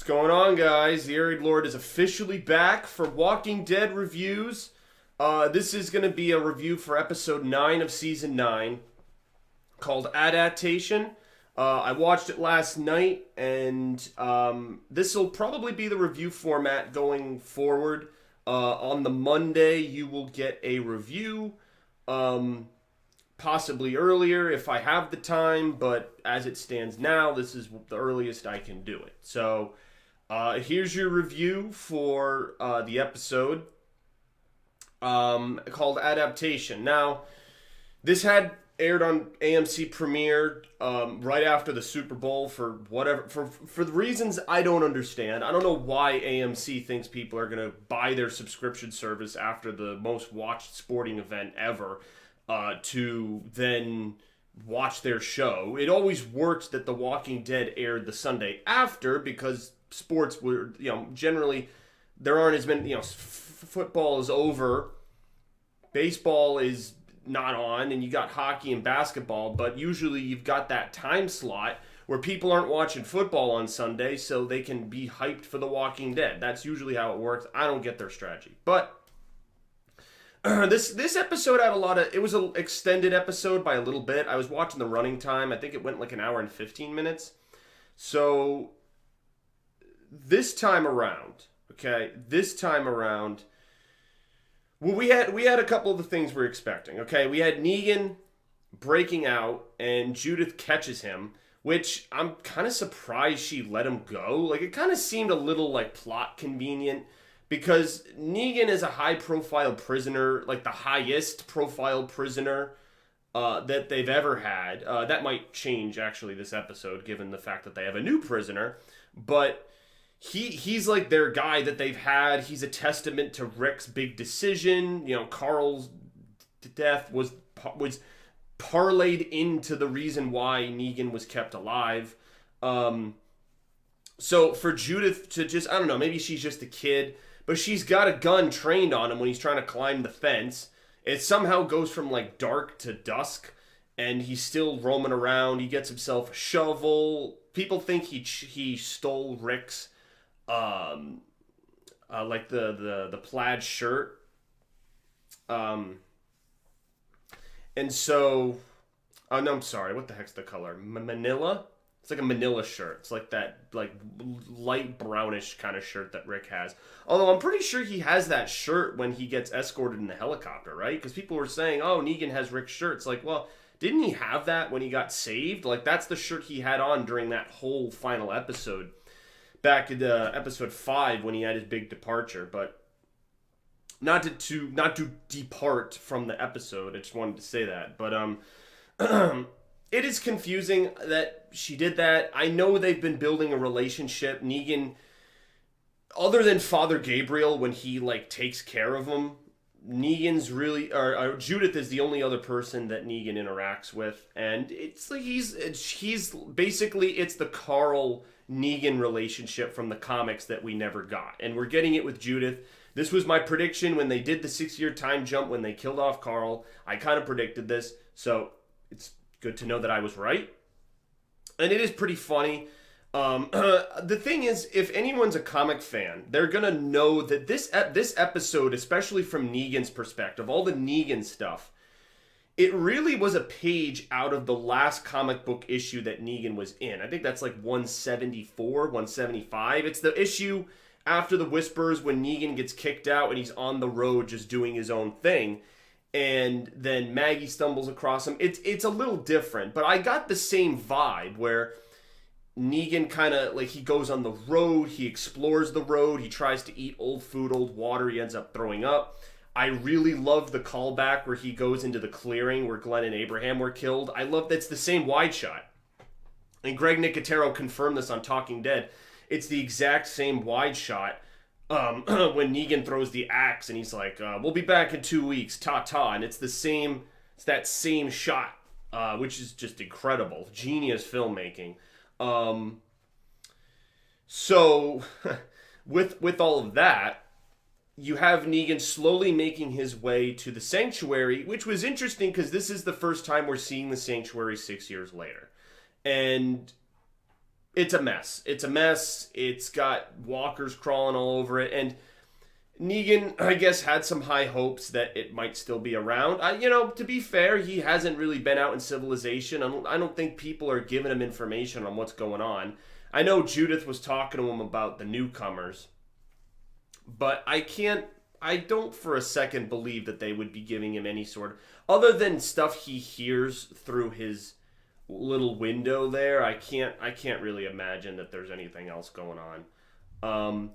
going on, guys? TheAireaidLord is officially back for Walking Dead reviews. This is going to be a review for episode 9 of season 9 called Adaptation. I watched it last night, and this will probably be the review format going forward. On the Monday, you will get a review, possibly earlier if I have the time, but as it stands now, this is the earliest I can do it. So here's your review for the episode called Adaptation. Now, this had aired on AMC Premiere right after the Super Bowl for the reasons I don't understand. I don't know why AMC thinks people are going to buy their subscription service after the most watched sporting event ever to then watch their show. It always worked that The Walking Dead aired the Sunday after because sports were, generally there aren't as many, football is over, baseball is not on, and you got hockey and basketball, but usually you've got that time slot where people aren't watching football on Sunday so they can be hyped for The Walking Dead. That's usually how it works. I don't get their strategy. But this episode had it was an extended episode by a little bit. I was watching the running time. I think it went like an hour and 15 minutes. So this time around, well, we had a couple of the things we were expecting. Okay, we had Negan breaking out, and Judith catches him, which I'm kind of surprised she let him go. Like, it kind of seemed a little like plot convenient because Negan is a high-profile prisoner, like the highest-profile prisoner that they've ever had. That might change actually this episode, given the fact that they have a new prisoner, but He's like their guy that they've had. He's a testament to Rick's big decision. Carl's death was parlayed into the reason why Negan was kept alive. So for Judith to just, I don't know, maybe she's just a kid, but she's got a gun trained on him when he's trying to climb the fence. It somehow goes from like dark to dusk, and he's still roaming around. He gets himself a shovel. People think he stole Rick's like the plaid shirt, and so, oh no, I'm sorry, what the heck's the color? Manila? It's like a Manila shirt. It's like that, like light brownish kind of shirt that Rick has. Although I'm pretty sure he has that shirt when he gets escorted in the helicopter, right? Because people were saying, oh, Negan has Rick's shirt. It's like, well, didn't he have that when he got saved? Like, that's the shirt he had on during that whole final episode. Back in episode 5 when he had his big departure, but not to depart from the episode. I just wanted to say that, but it is confusing that she did that. I know they've been building a relationship. Negan, other than Father Gabriel when he like takes care of him, Negan's really, or Judith is the only other person that Negan interacts with, and it's like he's basically it's the Carl Negan relationship from the comics that we never got, and we're getting it with Judith. This was my prediction when they did the 6-year time jump when they killed off Carl. I kind of predicted this, so it's good to know that I was right. And it is pretty funny. The thing is, if anyone's a comic fan, they're gonna know that this episode, especially from Negan's perspective, all the Negan stuff, it really was a page out of the last comic book issue that Negan was in. I think that's like 174, 175. It's the issue after the Whispers when Negan gets kicked out and he's on the road just doing his own thing. And then Maggie stumbles across him. It's a little different, but I got the same vibe where Negan kind of, like, he goes on the road, he explores the road, he tries to eat old food, old water, he ends up throwing up. I really love the callback where he goes into the clearing where Glenn and Abraham were killed. I love that's the same wide shot. And Greg Nicotero confirmed this on Talking Dead. It's the exact same wide shot when Negan throws the axe and he's like, we'll be back in 2 weeks, ta-ta. And it's that same shot, which is just incredible. Genius filmmaking. So with all of that, you have Negan slowly making his way to the Sanctuary, which was interesting because this is the first time we're seeing the Sanctuary 6 years later. And It's a mess. It's a mess. It's got walkers crawling all over it, and Negan, I guess, had some high hopes that it might still be around. To be fair, he hasn't really been out in civilization. I don't think people are giving him information on what's going on. I know Judith was talking to him about the newcomers, but I don't for a second believe that they would be giving him any sort of, other than stuff he hears through his little window there. I can't really imagine that there's anything else going on.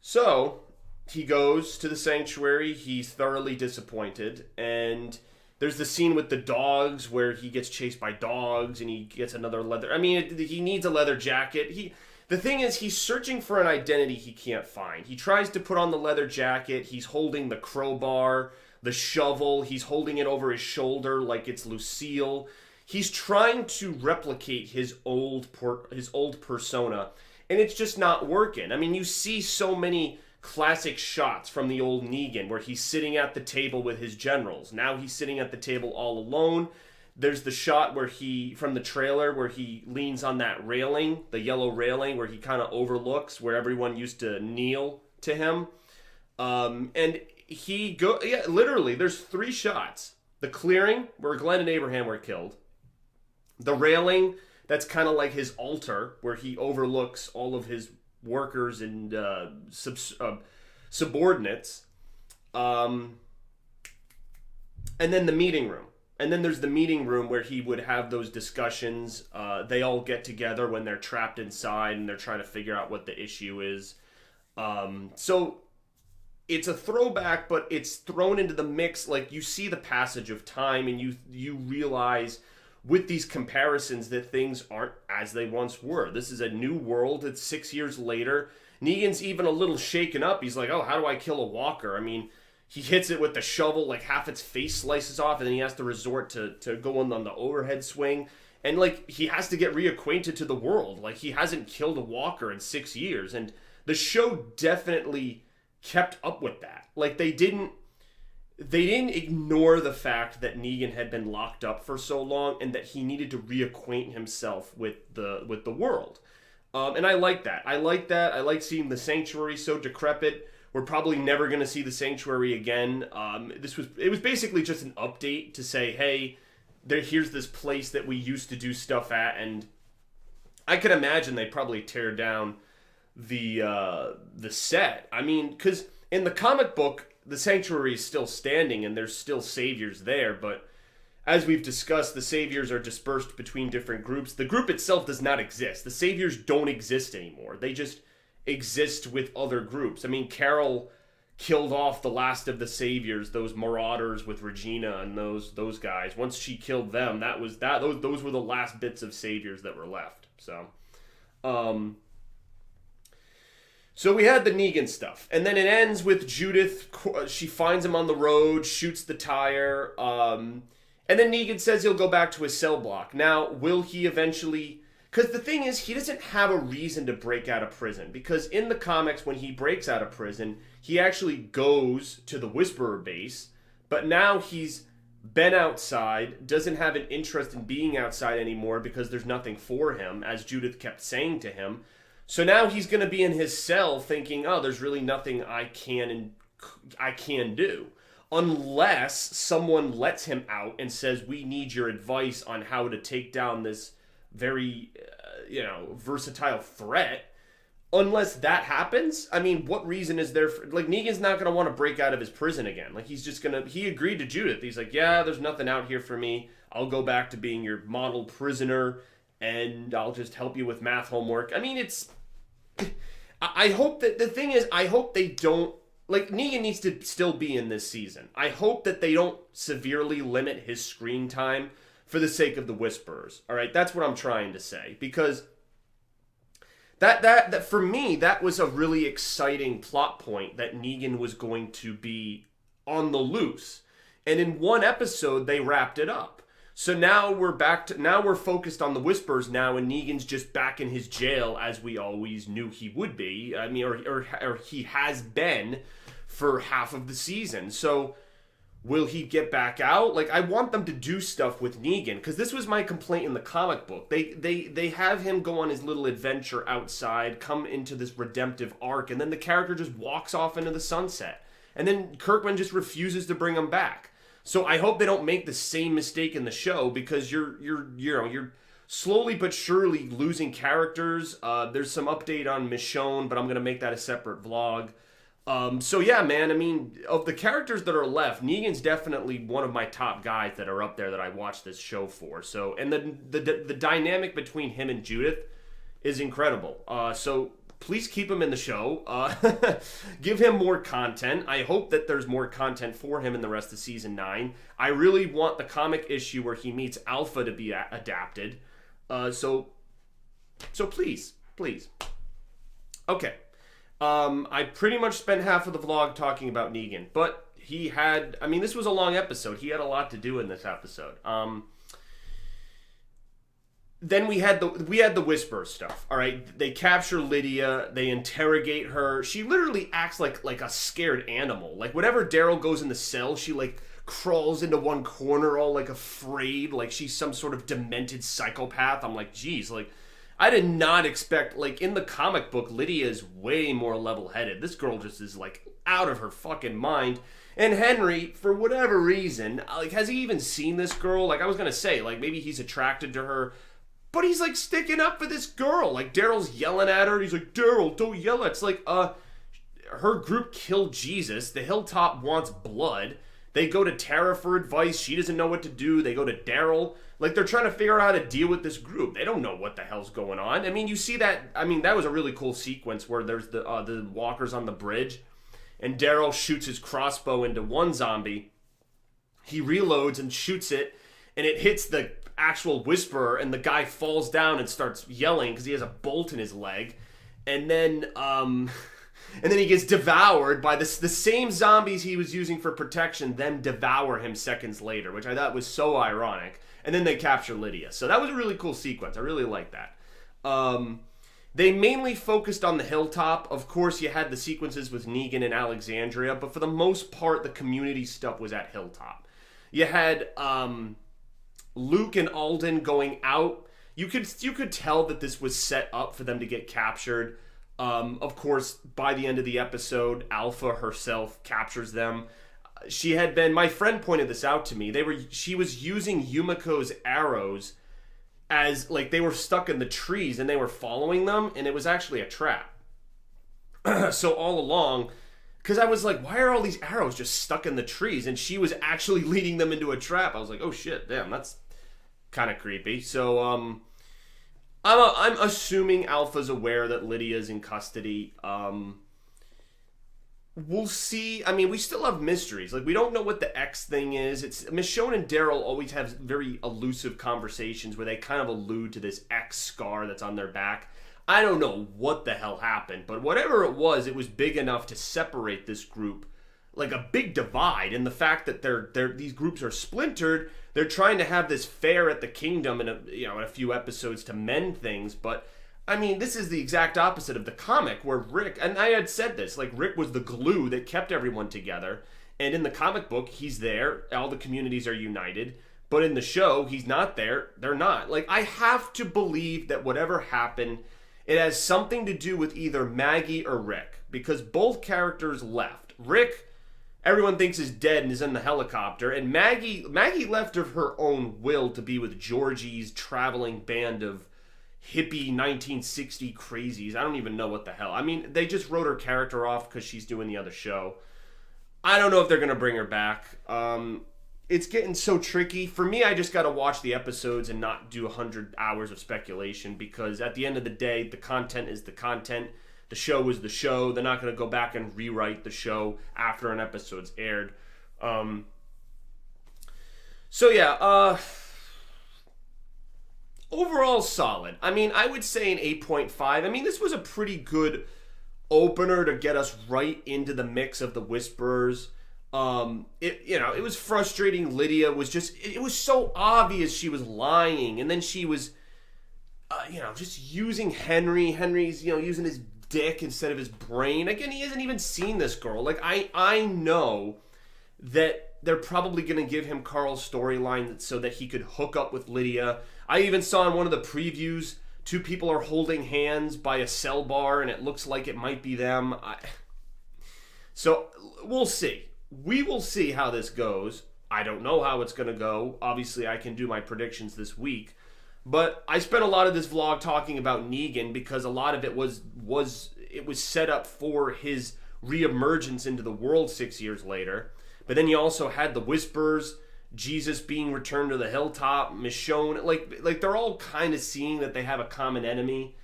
So he goes to the sanctuary. He's thoroughly disappointed, and there's the scene with the dogs where he gets chased by dogs, and he gets another leather. I mean, he needs a leather jacket. The thing is, he's searching for an identity he can't find. He tries to put on the leather jacket. He's holding the crowbar, the shovel. He's holding it over his shoulder like it's Lucille. He's trying to replicate his old persona, and it's just not working. I mean, you see so many classic shots from the old Negan where he's sitting at the table with his generals. Now he's sitting at the table all alone. There's the shot from the trailer where he leans on that railing, the yellow railing, where he kind of overlooks where everyone used to kneel to him. And literally, there's 3 shots. The clearing, where Glenn and Abraham were killed. The railing, that's kind of like his altar, where he overlooks all of his workers and subordinates. And then the meeting room. And then there's the meeting room where he would have those discussions. They all get together when they're trapped inside and they're trying to figure out what the issue is. So it's a throwback, but it's thrown into the mix. Like, you see the passage of time, and you realize with these comparisons that things aren't as they once were. This is a new world. It's 6 years later. Negan's even a little shaken up. He's like, oh, how do I kill a walker? I mean, he hits it with the shovel, like half its face slices off, and then he has to resort to going on the overhead swing. And, like, he has to get reacquainted to the world. Like, he hasn't killed a walker in 6 years. And the show definitely kept up with that. Like, they didn't ignore the fact that Negan had been locked up for so long and that he needed to reacquaint himself with the world. And I like that. I like seeing the sanctuary so decrepit. We're probably never going to see the sanctuary again. It was basically just an update to say, hey, here's this place that we used to do stuff at, and I could imagine they'd probably tear down the set. I mean, because in the comic book, the sanctuary is still standing and there's still saviors there, but as we've discussed, the saviors are dispersed between different groups. The group itself does not exist. The saviors don't exist anymore. They just exist with other groups. I mean, Carol killed off the last of the saviors, those marauders with Regina and those guys. Once she killed them, those were the last bits of saviors that were left. So we had the Negan stuff, and then it ends with Judith. She finds him on the road, shoots the tire, and then Negan says he'll go back to his cell block. Now, will he eventually? Because the thing is, he doesn't have a reason to break out of prison. Because in the comics, when he breaks out of prison, he actually goes to the Whisperer base, but now he's been outside, doesn't have an interest in being outside anymore because there's nothing for him, as Judith kept saying to him. So now he's going to be in his cell thinking, oh, there's really nothing I can do. Unless someone lets him out and says, we need your advice on how to take down this very, versatile threat. Unless that happens, I mean, what reason is there for, like, Negan's not going to want to break out of his prison again. Like, he agreed to Judith. He's like, yeah, there's nothing out here for me. I'll go back to being your model prisoner, and I'll just help you with math homework. I mean, I hope that, the thing is, I hope they don't, like, Negan needs to still be in this season. I hope that they don't severely limit his screen time for the sake of the Whisperers. All right, that's what I'm trying to say, because that for me, that was a really exciting plot point, that Negan was going to be on the loose. And in one episode, they wrapped it up. So now we're focused on the Whisperers now, and Negan's just back in his jail, as we always knew he would be. I mean, or he has been for half of the season. So Will he get back out? Like, I want them to do stuff with Negan, because this was my complaint in the comic book. They have him go on his little adventure outside, come into this redemptive arc, and then the character just walks off into the sunset. And then Kirkman just refuses to bring him back. So I hope they don't make the same mistake in the show, because you're slowly but surely losing characters. There's some update on Michonne, but I'm gonna make that a separate vlog. So yeah, man, I mean, of the characters that are left, Negan's definitely one of my top guys that are up there that I watch this show for. So, and the dynamic between him and Judith is incredible. So please keep him in the show. Give him more content. I hope that there's more content for him in the rest of season 9. I really want the comic issue where he meets Alpha to be adapted. So please. Okay. I pretty much spent half of the vlog talking about Negan, but this was a long episode. He had a lot to do in this episode. Then we had the Whisperer stuff. All right, they capture Lydia, they interrogate her. She literally acts like a scared animal. Like, whenever Daryl goes in the cell, she like crawls into one corner all like afraid, like she's some sort of demented psychopath. I'm like, geez, like, I did not expect, like, in the comic book, Lydia is way more level-headed. This girl just is, like, out of her fucking mind. And Henry, for whatever reason, like, has he even seen this girl? Like, I was gonna say, like, maybe he's attracted to her, but he's, like, sticking up for this girl. Like, Daryl's yelling at her, and he's like, Daryl, don't yell. It's like, her group killed Jesus. The Hilltop wants blood. They go to Tara for advice. She doesn't know what to do. They go to Daryl. Like, they're trying to figure out how to deal with this group. They don't know what the hell's going on. I mean, you see that. I mean, that was a really cool sequence where there's the walkers on the bridge, and Daryl shoots his crossbow into one zombie. He reloads and shoots it, and it hits the actual Whisperer, and the guy falls down and starts yelling because he has a bolt in his leg. And then he gets devoured by the same zombies he was using for protection, then devour him seconds later, which I thought was so ironic. And then they capture Lydia. So that was a really cool sequence. I really like that. They mainly focused on the Hilltop. Of course, you had the sequences with Negan and Alexandria, but for the most part, the community stuff was at Hilltop. You had Luke and Alden going out. You could tell that this was set up for them to get captured. Of course, by the end of the episode, Alpha herself captures them. My friend pointed this out to me. She was using Yumiko's arrows as, like, they were stuck in the trees and they were following them, and it was actually a trap. So all along, because I was like, why are all these arrows just stuck in the trees? And she was actually leading them into a trap. I was like, oh shit, damn, that's kind of creepy. So, I'm assuming Alpha's aware that Lydia's in custody. We'll see. I mean, we still have mysteries. Like, we don't know what the X thing is. Michonne and Daryl always have very elusive conversations where they kind of allude to this X scar that's on their back. I don't know what the hell happened, but whatever it was big enough to separate this group, like a big divide. And the fact that these groups are splintered, they're trying to have this fair at the kingdom in a few episodes to mend things, but I mean, this is the exact opposite of the comic where Rick, and I had said this, like, Rick was the glue that kept everyone together. And in the comic book, he's there. All the communities are united. But in the show, he's not there. They're not. Like, I have to believe that whatever happened, it has something to do with either Maggie or Rick. Because both characters left. Rick, everyone thinks is dead and is in the helicopter. And Maggie left of her own will to be with Georgie's traveling band of hippie 1960 crazies. I don't even know what the hell. I mean, they just wrote her character off because she's doing the other show. I don't know if they're going to bring her back. It's getting so tricky. For me, I just got to watch the episodes and not do 100 hours of speculation, because at the end of the day, the content is the content. The show is the show. They're not going to go back and rewrite the show after an episode's aired. Overall solid. I mean, I would say an 8.5. I mean, this was a pretty good opener to get us right into the mix of the Whisperers. It was frustrating. Lydia was it was so obvious she was lying, and then she was, just using Henry. Henry's, using his dick instead of his brain. Again, he hasn't even seen this girl. Like, I know that they're probably going to give him Carl's storyline so that he could hook up with Lydia. I even saw in one of the previews, two people are holding hands by a cell bar, and it looks like it might be them. So we'll see. We will see how this goes. I don't know how it's going to go. Obviously, I can do my predictions this week. But I spent a lot of this vlog talking about Negan because a lot of it was set up for his reemergence into the world 6 years later. But then you also had the Whispers, Jesus being returned to the hilltop, Michonne. Like they're all kind of seeing that they have a common enemy,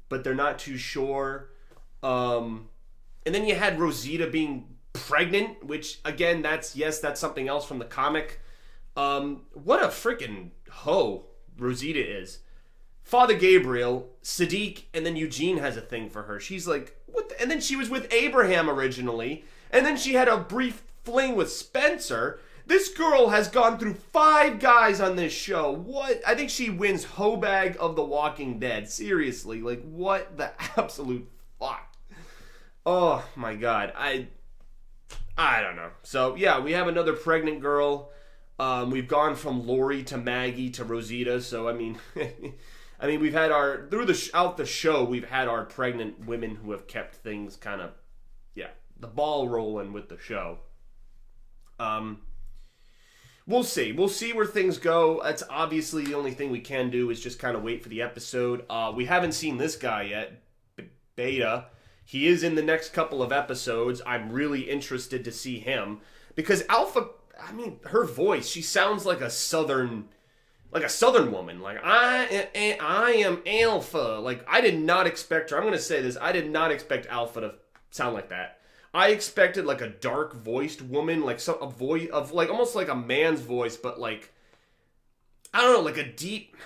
but they're not too sure. And then you had Rosita being pregnant, which again, that's something else from the comic. What a freaking hoe Rosita is. Father Gabriel, Sadiq, and then Eugene has a thing for her. She's like, what? And then she was with Abraham originally, and then she had a brief fling with Spencer. This girl has gone through 5 guys on this show. What? I think she wins Hobag of The Walking Dead. Seriously, like what the absolute fuck? Oh my god, I don't know. So yeah, we have another pregnant girl. We've gone from Lori to Maggie to Rosita. So I mean, we've had throughout the show, we've had our pregnant women who have kept things kind of, the ball rolling with the show. We'll see. We'll see where things go. That's obviously the only thing we can do is just kind of wait for the episode. We haven't seen this guy yet, Beta. He is in the next couple of episodes. I'm really interested to see him because Alpha. I mean, her voice. She sounds like a southern woman. Like I am Alpha. Like I did not expect her. I'm gonna say this. I did not expect Alpha to sound like that. I expected like a dark voiced woman, like a voice of like almost like a man's voice, but like I don't know, like a deep.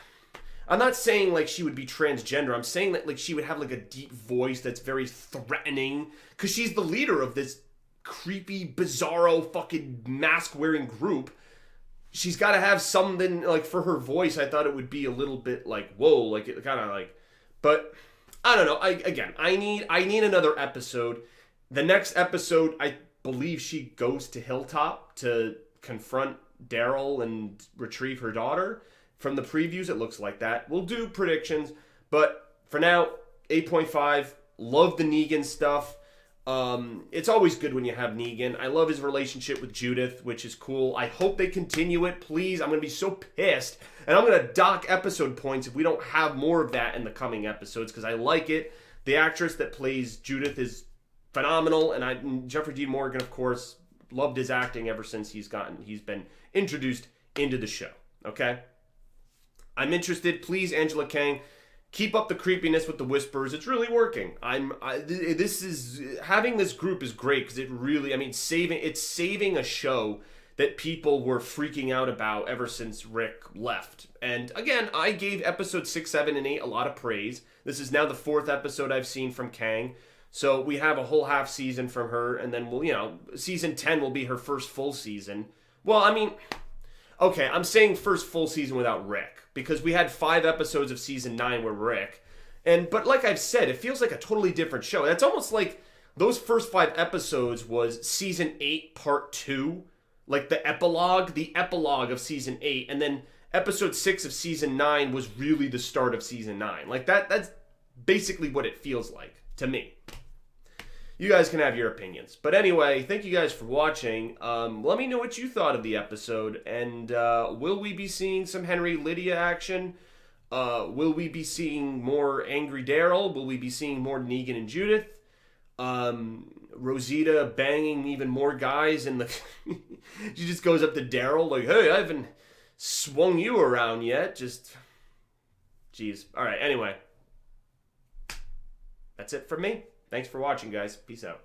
I'm not saying like she would be transgender. I'm saying that like she would have like a deep voice that's very threatening because she's the leader of this creepy, bizarro, fucking mask-wearing group. She's got to have something like for her voice. I thought it would be a little bit like whoa, like it kind of like, but I don't know. I need another episode. The next episode, I believe she goes to Hilltop to confront Daryl and retrieve her daughter. From the previews, it looks like that. We'll do predictions, but for now, 8.5. Love the Negan stuff. It's always good when you have Negan. I love his relationship with Judith, which is cool. I hope they continue it, please. I'm going to be so pissed, and I'm going to dock episode points if we don't have more of that in the coming episodes, because I like it. The actress that plays Judith is phenomenal, and Jeffrey Dean Morgan, of course, loved his acting ever since he's been introduced into the show. Okay? I'm interested. Please, Angela Kang, keep up the creepiness with the Whispers. It's really working. Having this group is great because it really, it's saving a show that people were freaking out about ever since Rick left. And again, I gave episodes 6, 7, and 8 a lot of praise. This is now the 4th episode I've seen from Kang. So we have a whole half season from her, and then season 10 will be her first full season. Well, okay, I'm saying first full season without Rick, because we had 5 episodes of season 9 where Rick, but like I've said, it feels like a totally different show. That's almost like those first 5 episodes was season 8 part 2, like the epilogue of season 8, and then episode 6 of season 9 was really the start of season 9. Like that's basically what it feels like to me. You guys can have your opinions. But anyway, thank you guys for watching. Let me know what you thought of the episode. And will we be seeing some Henry Lydia action? Will we be seeing more angry Daryl? Will we be seeing more Negan and Judith? Rosita banging even more guys in the... She just goes up to Daryl like, hey, I haven't swung you around yet. Just... Jeez. All right, anyway. That's it from me. Thanks for watching, guys. Peace out.